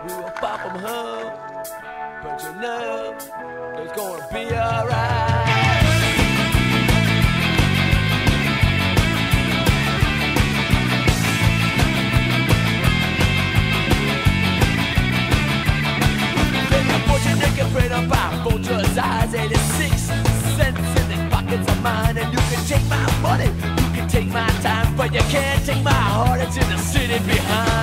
We were far from home, but you know it's gonna be alright. About vulture's eyes, 86 cents in the pockets of mine. And you can take my money, you can take my time, but you can't take my heart, it's in the city behind.